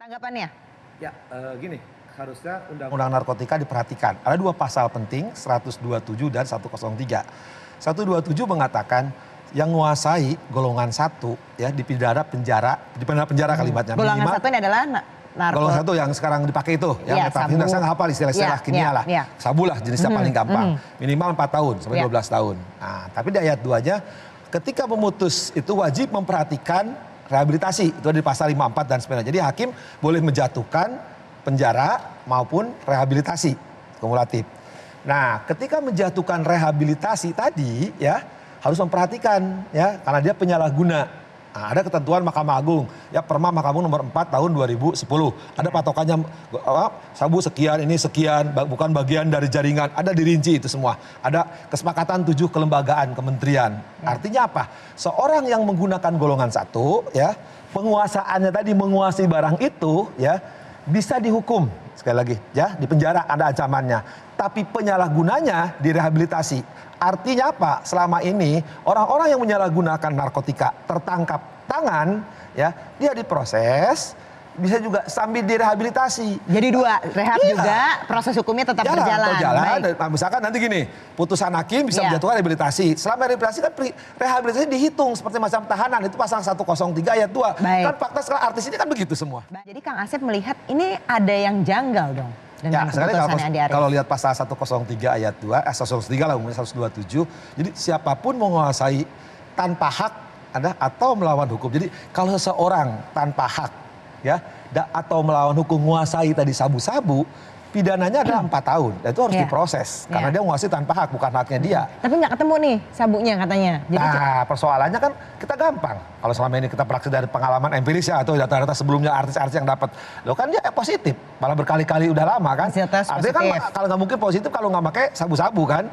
Tanggapannya? Ya, gini, harusnya Undang-Undang Narkotika diperhatikan. Ada dua pasal penting, 127 dan 103. 127 mengatakan yang menguasai golongan 1 ya dipidana penjara kalimatnya. Golongan minimal, 1 ini adalah narkotika. golongan 1 yang sekarang dipakai itu, yang metafin, saya nggak hafal istilah-istilah kimia lah. Sabu lah jenisnya paling gampang. Minimal 4 tahun sampai 12 tahun. Nah, tapi di ayat 2-nya ketika memutus itu wajib memperhatikan rehabilitasi, itu di pasal 54 dan sebagainya. Jadi hakim boleh menjatuhkan penjara maupun rehabilitasi kumulatif. Nah, ketika menjatuhkan rehabilitasi tadi ya harus memperhatikan ya karena dia penyalahguna. Nah, ada ketentuan Mahkamah Agung ya Perma Mahkamah Agung nomor 4 tahun 2010. Ada patokannya sabu sekian ini sekian bukan bagian dari jaringan, ada dirinci itu semua. Ada kesepakatan 7 kelembagaan kementerian. Artinya apa? Seorang yang menggunakan golongan 1 ya, penguasaannya tadi menguasai barang itu ya bisa dihukum sekali lagi ya, di penjara ada ancamannya. Tapi penyalahgunanya direhabilitasi. Artinya apa? Selama ini orang-orang yang menyalahgunakan narkotika tertangkap tangan, ya dia diproses, bisa juga sambil direhabilitasi. Jadi dua, rehab juga, proses hukumnya tetap berjalan. Nah, misalkan nanti gini, putusan hakim bisa menjatuhkan rehabilitasi. Selama rehabilitasi kan rehabilitasi dihitung seperti macam tahanan, itu pasal 103 ayat 2. Kan fakta sekarang artis ini kan begitu semua. Jadi Kang Asep melihat ini ada yang janggal dong. Ya, sekarang kalau lihat pasal 103 ayat 2, 103 lah umumnya 127. Jadi siapapun menguasai tanpa hak atau melawan hukum. Jadi kalau seseorang tanpa hak ya atau melawan hukum menguasai tadi sabu-sabu, pidananya adalah 4 tahun. Dan itu harus diproses karena dia menguasai tanpa hak, bukan haknya dia. Tapi nggak ketemu nih sabunya katanya. Jadi nah, persoalannya kan kita gampang. Kalau selama ini kita praktik dari pengalaman empiris ya atau data-data sebelumnya artis-artis yang dapat, lo kan dia positif, malah berkali-kali udah lama kan. Artinya kan kalau nggak mungkin positif kalau nggak pakai sabu-sabu kan.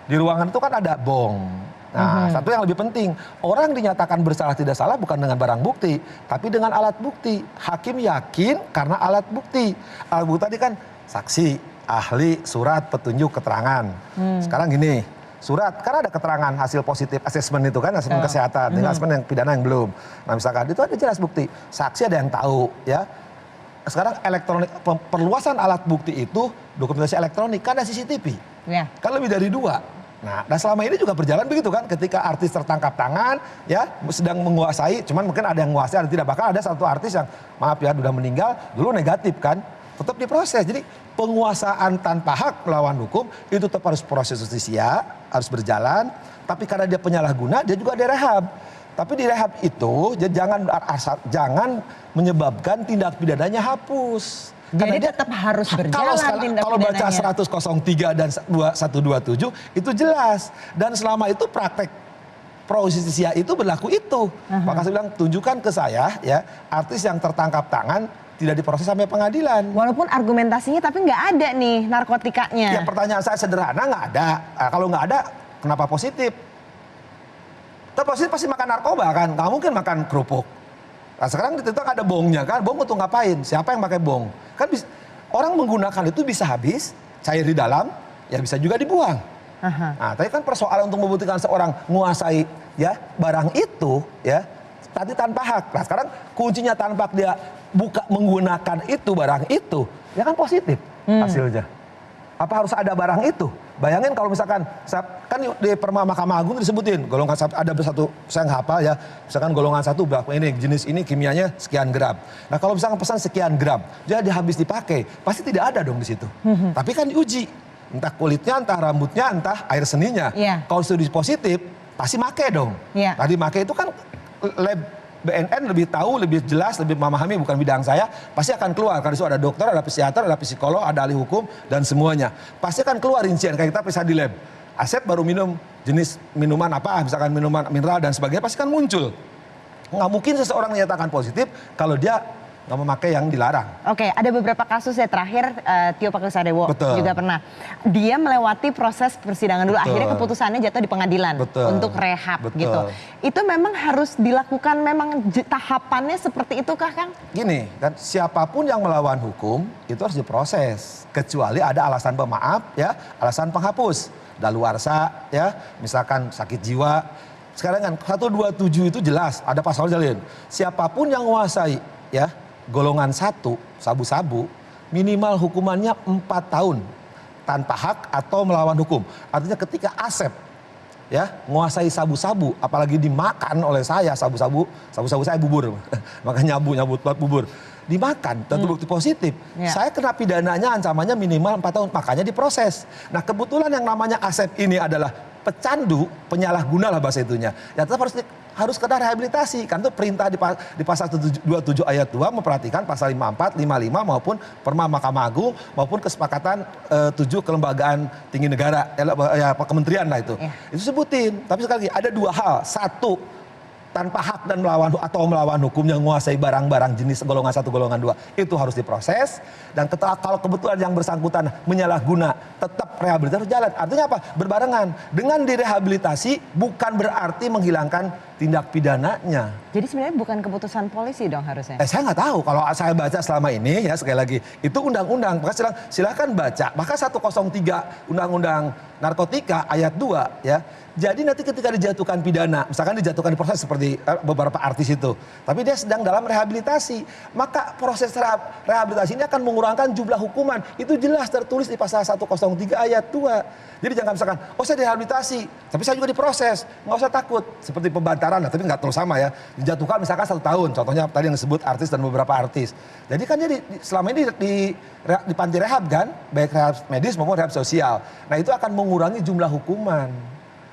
Di ruangan itu kan ada bong. Nah, satu yang lebih penting, orang dinyatakan bersalah tidak salah bukan dengan barang bukti, tapi dengan alat bukti. Hakim yakin karena alat bukti. Alat bukti tadi kan saksi, ahli, surat, petunjuk, keterangan. Sekarang gini, surat, karena ada keterangan hasil positif asesmen itu kan, asesmen kesehatan, tinggal asesmen yang pidana yang belum. Nah misalkan itu ada jelas bukti, saksi ada yang tahu ya. Sekarang elektronik, perluasan alat bukti itu dokumentasi elektronik, kan ada CCTV. Kan lebih dari 2. Nah, dan selama ini juga berjalan begitu kan, ketika artis tertangkap tangan, ya sedang menguasai, cuman mungkin ada yang menguasai, ada tidak. Bahkan ada satu artis yang, maaf ya, sudah meninggal, dulu negatif kan, tetap diproses. Jadi penguasaan tanpa hak melawan hukum, itu tetap harus proses justisia, harus berjalan, tapi karena dia penyalahguna, dia juga direhab. Tapi direhab itu, jangan menyebabkan tindak pidananya hapus. Jadi dia tetap harus berjalan tindak pidananya. Kalau baca 103 dan 127 itu jelas. Dan selama itu praktek pro justisia itu berlaku itu. Maka saya bilang tunjukkan ke saya ya artis yang tertangkap tangan tidak diproses sampai pengadilan. Walaupun argumentasinya tapi nggak ada nih narkotikanya. Ya pertanyaan saya sederhana, nggak ada. Nah, kalau nggak ada kenapa positif? Tapi positif pasti makan narkoba kan, nggak mungkin makan kerupuk. Nah sekarang ditentukan ada bongnya kan, bong untuk ngapain? Siapa yang pakai bong? Kan orang menggunakan itu bisa habis, cair di dalam, ya bisa juga dibuang. Nah tapi kan persoalan untuk membuktikan seorang menguasai ya barang itu, ya tadi tanpa hak. Nah sekarang kuncinya tanpa dia menggunakan itu barang itu, ya kan positif hasilnya. Apa harus ada barang itu? Bayangin kalau misalkan, kan di Perma Mahkamah Agung disebutin, golongan satu, ada satu, saya nggak hafal ya, misalkan golongan 1 berapa ini, jenis ini kimianya sekian gram. Nah kalau misalkan pesan sekian gram, jadi habis dipakai, pasti tidak ada dong di situ. Tapi kan diuji, entah kulitnya, entah rambutnya, entah air seninya. Kalau studi positif, pasti make dong. Tadi make itu kan lab BNN lebih tahu, lebih jelas, lebih memahami, bukan bidang saya, pasti akan keluar. Karena itu ada dokter, ada psikiater, ada psikolog, ada ahli hukum, dan semuanya. Pasti akan keluar rincian, kayak kita periksa di lab. Asep baru minum jenis minuman apa, misalkan minuman mineral dan sebagainya, pasti kan muncul. Nggak mungkin seseorang menyatakan positif kalau dia nggak memakai yang dilarang. Oke, ada beberapa kasus ya terakhir Tio Pakusadewo juga pernah. Dia melewati proses persidangan dulu, akhirnya keputusannya jatuh di pengadilan untuk rehab gitu. Itu memang harus dilakukan, memang tahapannya seperti itu kah Kang? Gini, kan siapapun yang melawan hukum itu harus diproses. Kecuali ada alasan pemaaf ya, alasan penghapus. Daluarsa ya, misalkan sakit jiwa. Sekarang kan 127 itu jelas, ada pasal jalin. Siapapun yang menguasai ya golongan 1, sabu-sabu, minimal hukumannya 4 tahun tanpa hak atau melawan hukum. Artinya ketika Asep ya menguasai sabu-sabu, apalagi dimakan oleh saya sabu-sabu saya bubur, makanya nyabu bubur. Dimakan, tentu bukti positif. Saya kena pidananya ancamannya minimal 4 tahun, makanya diproses. Nah kebetulan yang namanya Asep ini adalah pecandu, penyalahguna lah bahasa itunya. Ya tetap harus kena rehabilitasi. Kan itu perintah di pasal 27 ayat 2 memperhatikan pasal 54, 55 maupun Perma Mahkamah Agung maupun kesepakatan 7 kelembagaan tinggi negara, kementerian lah itu. Itu sebutin. Tapi sekali lagi ada 2 hal. 1, tanpa hak dan melawan hukum yang menguasai barang-barang jenis golongan 1, golongan 2 itu harus diproses. Dan kalau kebetulan yang bersangkutan menyalahguna, tetap rehabilitasi harus jalan. Artinya apa? Berbarengan. Dengan direhabilitasi bukan berarti menghilangkan tindak pidananya. Jadi sebenarnya bukan keputusan polisi dong harusnya? Saya nggak tahu. Kalau saya baca selama ini ya sekali lagi itu undang-undang. Maka silakan baca. Maka 103 Undang-Undang Narkotika ayat 2 ya. Jadi nanti ketika dijatuhkan pidana, misalkan dijatuhkan proses seperti beberapa artis itu, tapi dia sedang dalam rehabilitasi, maka proses rehabilitasi ini akan mengurangkan jumlah hukuman. Itu jelas tertulis di pasal 103 ayat 2. Jadi jangan misalkan, oh saya direhabilitasi, tapi saya juga diproses, nggak usah takut. Seperti pembantaran, tapi nggak terlalu sama ya. Dijatuhkan misalkan 1 tahun, contohnya tadi yang disebut artis dan beberapa artis. Jadi kan dia selama ini di panti rehab kan, baik rehab medis maupun rehab sosial. Nah itu akan mengurangi jumlah hukuman.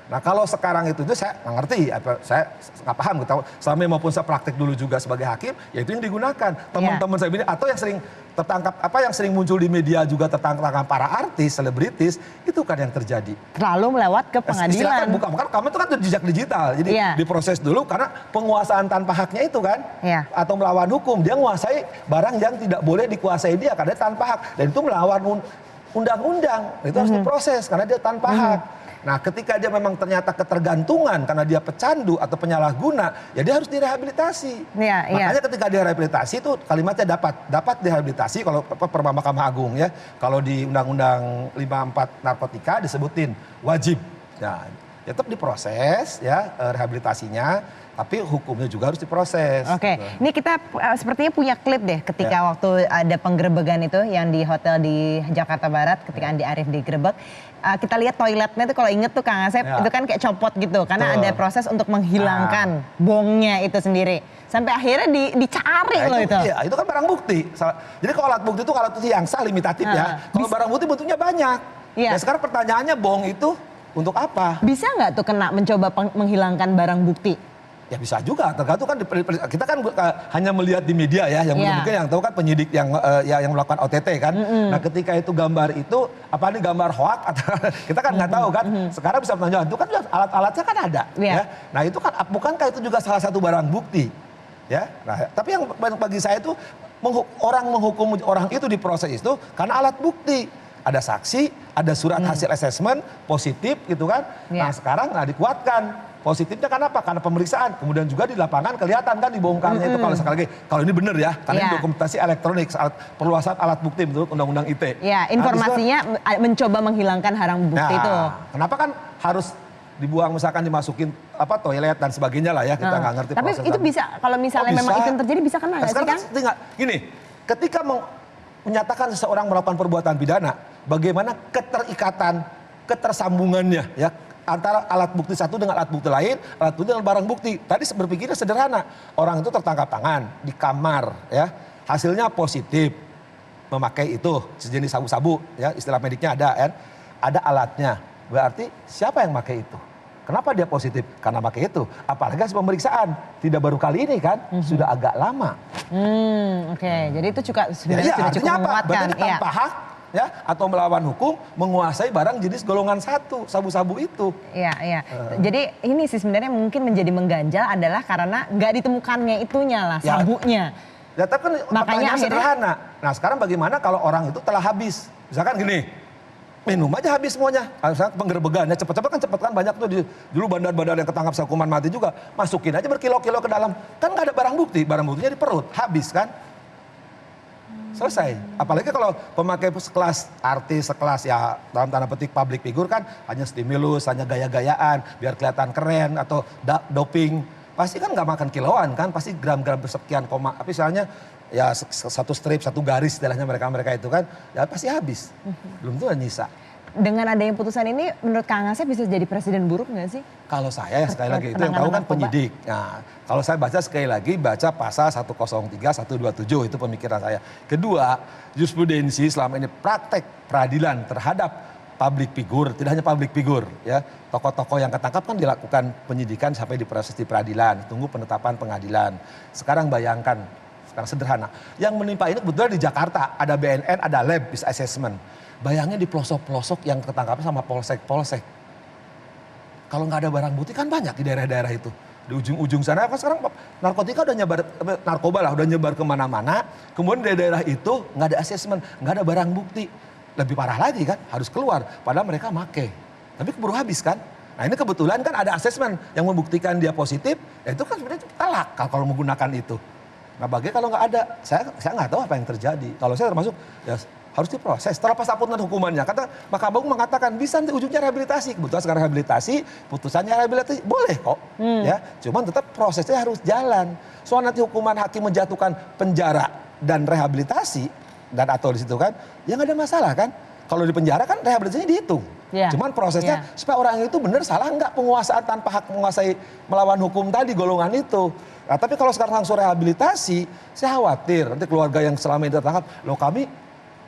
Nah kalau sekarang itu saya nggak ngerti, saya nggak paham. Selama maupun saya praktek dulu juga sebagai hakim, ya itu yang digunakan. Teman-teman saya ini atau yang sering tertangkap, yang sering muncul di media juga tertangkap para artis, selebritis, itu kan yang terjadi. Lalu melewat ke pengadilan. Bukan, kamu itu kan jejak digital, jadi diproses dulu karena penguasaan tanpa haknya itu kan, atau melawan hukum, dia menguasai barang yang tidak boleh dikuasai dia karena tanpa hak, dan itu melawan undang-undang, itu harus diproses karena dia tanpa hak. Nah ketika dia memang ternyata ketergantungan karena dia pecandu atau penyalahguna, ya dia harus direhabilitasi. Makanya ketika direhabilitasi itu kalimatnya dapat direhabilitasi kalau Perma Mahkamah Agung ya. Kalau di Undang-Undang 54 Narkotika disebutin wajib. Ya tetap diproses ya rehabilitasinya, tapi hukumnya juga harus diproses. Oke, ini kita sepertinya punya klip deh ketika waktu ada penggerebegan itu yang di hotel di Jakarta Barat ketika Andi Arief digerebek. Kita lihat toiletnya tuh kalau inget tuh Kang Asep itu kan kayak copot gitu karena ada proses untuk menghilangkan bongnya itu sendiri. Sampai akhirnya dicari loh itu. Iya, itu kan barang bukti. Jadi kalau alat bukti itu kalau itu yang sah limitatif ya. Kalau barang bukti bentuknya banyak. Nah sekarang pertanyaannya bong itu untuk apa? Bisa nggak tuh kena mencoba menghilangkan barang bukti? Ya bisa juga, tergantung kan kita kan hanya melihat di media ya, yang mungkin yang tahu kan penyidik yang melakukan OTT kan. Nah ketika itu gambar itu, apa ini gambar hoax atau kita kan nggak tahu kan. Sekarang bisa menunjukkan itu kan alat-alatnya kan ada. Ya. Nah itu kan bukankah itu juga salah satu barang bukti? Ya. Nah, tapi yang bagi saya itu orang menghukum orang itu diproses itu karena alat bukti. Ada saksi, ada surat hasil asesmen positif gitu kan. Nah sekarang dikuatkan. Positifnya kenapa? Karena pemeriksaan. Kemudian juga di lapangan kelihatan kan dibongkarnya itu kalau sekali lagi. Kalau ini benar ya, karena ini dokumentasi elektronik, perluasan alat bukti menurut Undang-Undang ITE. Ya, informasinya mencoba menghilangkan barang bukti itu. Kenapa kan harus dibuang misalkan dimasukin toilet dan sebagainya lah ya, kita nggak ngerti. Tapi itu bisa, kalau misalnya memang itu yang terjadi bisa kena nggak sih Kang? Gini, ketika menyatakan seseorang melakukan perbuatan pidana, bagaimana ketersambungannya ya, antara alat bukti satu dengan alat bukti lain, alat bukti dengan barang bukti. Tadi berpikirnya sederhana. Orang itu tertangkap tangan di kamar, ya, hasilnya positif, memakai itu sejenis sabu-sabu, ya, istilah mediknya ada, kan? Ada alatnya. Berarti siapa yang pakai itu? Kenapa dia positif? Karena pakai itu. Apalagi hasil pemeriksaan, tidak baru kali ini kan, sudah agak lama. Oke. Jadi itu juga sebenarnya sudah cukup menguatkan. Berarti tanpa hak, ya, atau melawan hukum menguasai barang jenis golongan 1, sabu-sabu itu. Iya. Jadi ini sih sebenarnya mungkin menjadi mengganjal adalah karena nggak ditemukannya itunya lah, sabunya. Ya, tapi kan makanya sederhana. Nah sekarang bagaimana kalau orang itu telah habis? Misalkan gini, minum aja habis semuanya. Misalkan penggerebegan, ya cepet kan banyak tuh dulu bandar-bandar yang ketangkap hukuman mati juga. Masukin aja berkilo-kilo ke dalam. Kan nggak ada barang buktinya di perut, habis kan? Selesai. Apalagi kalau pemakai sekelas artis, sekelas ya dalam tanda petik public figure kan hanya stimulus, hanya gaya-gayaan, biar kelihatan keren atau doping. Pasti kan nggak makan kiloan kan, pasti gram-gram bersekian koma. Tapi misalnya ya satu strip, satu garis istilahnya mereka itu kan, ya pasti habis. Belum tuh nyisa. Dengan adanya putusan ini, menurut Kang Asep bisa jadi presiden buruk nggak sih? Kalau saya sekali lagi itu yang tahu kan penyidik. Nah, kalau saya baca sekali lagi baca pasal 103, 127 itu pemikiran saya. Kedua, jurisprudensi selama ini praktek peradilan terhadap public figure, tidak hanya public figure ya. Tokoh-tokoh yang ketangkap kan dilakukan penyidikan sampai diproses di peradilan, tunggu penetapan pengadilan. Sekarang bayangkan, sekarang sederhana. Yang menimpa ini kebetulan di Jakarta ada BNN, ada lab bis assessment. Bayangnya di pelosok-pelosok yang ketangkapnya sama polsek-polsek. Kalau nggak ada barang bukti kan banyak di daerah-daerah itu. Di ujung-ujung sana kan sekarang narkotika udah nyebar, narkoba lah udah nyebar kemana-mana. Kemudian di daerah itu nggak ada asesmen, nggak ada barang bukti. Lebih parah lagi kan, harus keluar. Padahal mereka make. Tapi keburu habis kan. Nah ini kebetulan kan ada asesmen yang membuktikan dia positif. Ya itu kan sebenarnya telak kalau menggunakan itu. Nah bagi kalau nggak ada, saya nggak tahu apa yang terjadi. Kalau saya termasuk ya harus diproses. Setelah pas putusan hukumannya, kata Mahkamah Agung mengatakan bisa nanti ujungnya rehabilitasi. Kebetulan sekarang rehabilitasi, putusannya rehabilitasi boleh kok. Ya, cuman tetap prosesnya harus jalan. Soal nanti hukuman hakim menjatuhkan penjara dan rehabilitasi dan atau di situ kan, ya nggak ada masalah kan. Kalau di penjara kan rehabilitasinya dihitung. Yeah. Cuman prosesnya supaya orang itu benar salah nggak penguasaan tanpa hak menguasai melawan hukum tadi golongan itu. Nah, tapi kalau sekarang langsung rehabilitasi, saya khawatir nanti keluarga yang selama ini tertangkap, loh kami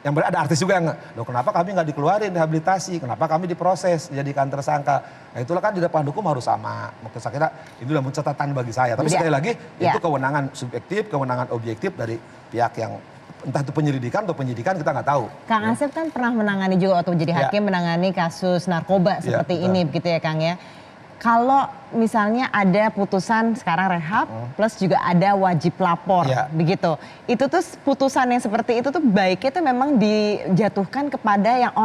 yang ada artis juga yang, loh kenapa kami nggak dikeluarin rehabilitasi, kenapa kami diproses, dijadikan tersangka. Nah itulah kan di depan hukum harus sama. Mungkin saya kira itu udah catatan bagi saya. Tapi sekali lagi itu kewenangan subjektif, kewenangan objektif dari pihak yang entah itu penyelidikan atau penyidikan kita nggak tahu. Kang Asep kan pernah menangani juga waktu jadi hakim menangani kasus narkoba seperti ini begitu ya Kang ya. Kalau misalnya ada putusan sekarang rehab plus juga ada wajib lapor begitu. Itu tuh putusan yang seperti itu tuh baiknya tuh memang dijatuhkan kepada yang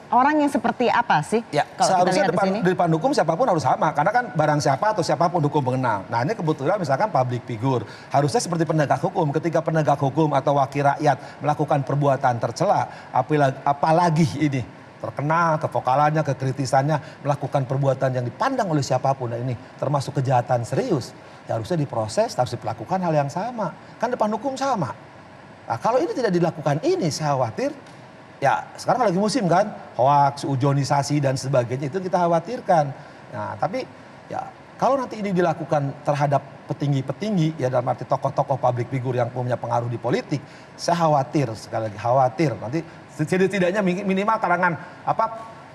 orang yang seperti apa sih? Ya, seharusnya di depan hukum siapapun harus sama karena kan barang siapa atau siapapun hukum mengenal. Nah, ini kebetulan misalkan public figure harusnya seperti penegak hukum. Ketika penegak hukum atau wakil rakyat melakukan perbuatan tercela, apalagi ini terkenal, kevokalannya, kekritisannya, melakukan perbuatan yang dipandang oleh siapapun. Nah ini termasuk kejahatan serius. Ya harusnya diproses, harus diperlakukan hal yang sama. Kan depan hukum sama. Nah kalau ini tidak dilakukan ini, saya khawatir, ya sekarang lagi musim kan, hoaks, ujonisasi dan sebagainya itu kita khawatirkan. Nah tapi ya kalau nanti ini dilakukan terhadap petinggi-petinggi, ya dalam arti tokoh-tokoh public figure yang punya pengaruh di politik, saya khawatir, sekali lagi khawatir, nanti setidaknya minimal kalangan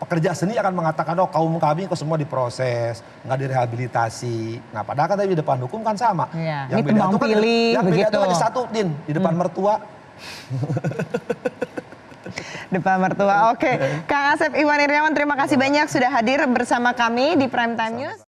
pekerja seni akan mengatakan oh kaum kami kok semua diproses, nggak direhabilitasi. Nah padahal kan di depan hukum kan sama. Ya, yang beda itu kan, yang beda itu hanya satu Din, di depan mertua. Depan mertua, oke. Kang Asep Iwan Iryawan terima kasih banyak sudah hadir bersama kami di Prime Time News.